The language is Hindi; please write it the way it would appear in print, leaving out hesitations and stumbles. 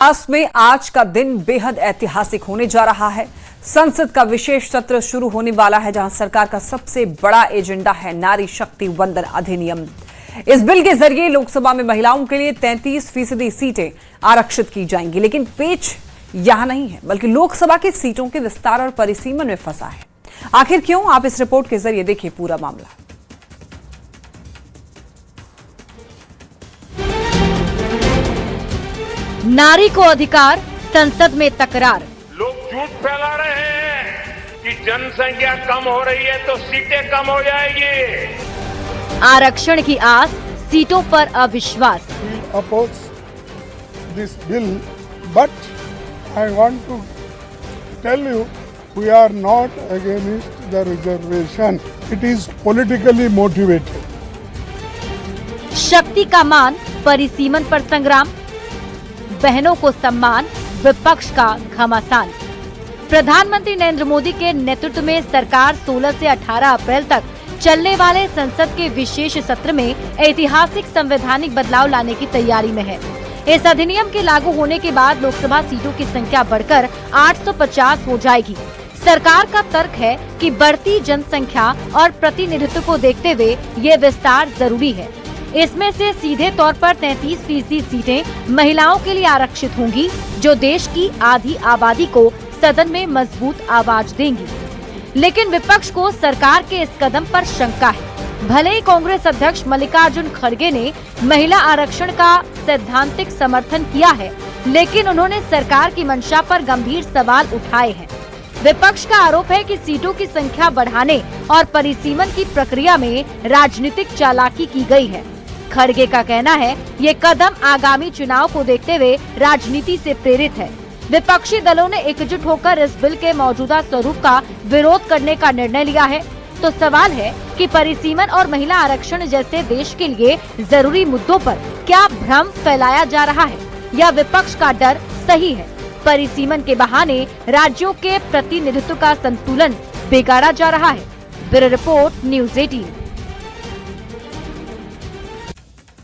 इतिहास में आज का दिन बेहद ऐतिहासिक होने जा रहा है। संसद का विशेष सत्र शुरू होने वाला है, जहां सरकार का सबसे बड़ा एजेंडा है नारी शक्ति वंदन अधिनियम। इस बिल के जरिए लोकसभा में महिलाओं के लिए 33% सीटें आरक्षित की जाएंगी। लेकिन पेच यहां नहीं है, बल्कि लोकसभा की सीटों के विस्तार और परिसीमन में फंसा है। आखिर क्यों? आप इस रिपोर्ट के जरिए देखिए पूरा मामला। नारी को अधिकार, संसद में तकरार। लोग झूठ फैला रहे हैं कि जनसंख्या कम हो रही है तो सीटें कम हो जाएगी। आरक्षण की आस, सीटों पर अविश्वास। We oppose this bill, but I want to tell you, we are not against the reservation. It is politically motivated. शक्ति का मान, परिसीमन पर संग्राम। बहनों को सम्मान, विपक्ष का घमासान। प्रधानमंत्री नरेंद्र मोदी के नेतृत्व में सरकार 16 से 18 अप्रैल तक चलने वाले संसद के विशेष सत्र में ऐतिहासिक संवैधानिक बदलाव लाने की तैयारी में है। इस अधिनियम के लागू होने के बाद लोकसभा सीटों की संख्या बढ़कर 850 हो जाएगी। सरकार का तर्क है कि बढ़ती जनसंख्या और प्रतिनिधित्व को देखते हुए ये विस्तार जरूरी है। इसमें से सीधे तौर पर 33% सीटें महिलाओं के लिए आरक्षित होंगी, जो देश की आधी आबादी को सदन में मजबूत आवाज देंगी। लेकिन विपक्ष को सरकार के इस कदम पर शंका है। भले ही कांग्रेस अध्यक्ष मल्लिकार्जुन खड़गे ने महिला आरक्षण का सैद्धांतिक समर्थन किया है, लेकिन उन्होंने सरकार की मंशा पर गंभीर सवाल उठाए हैं। विपक्ष का आरोप है कि सीटों की संख्या बढ़ाने और परिसीमन की प्रक्रिया में राजनीतिक चालाकी की गई है। खड़गे का कहना है, ये कदम आगामी चुनाव को देखते हुए राजनीति से प्रेरित है। विपक्षी दलों ने एकजुट होकर इस बिल के मौजूदा स्वरूप का विरोध करने का निर्णय लिया है। तो सवाल है कि परिसीमन और महिला आरक्षण जैसे देश के लिए जरूरी मुद्दों पर क्या भ्रम फैलाया जा रहा है, या विपक्ष का डर सही है? परिसीमन के बहाने राज्यों के प्रतिनिधित्व का संतुलन बिगाड़ा जा रहा है। Bureau report, news 18।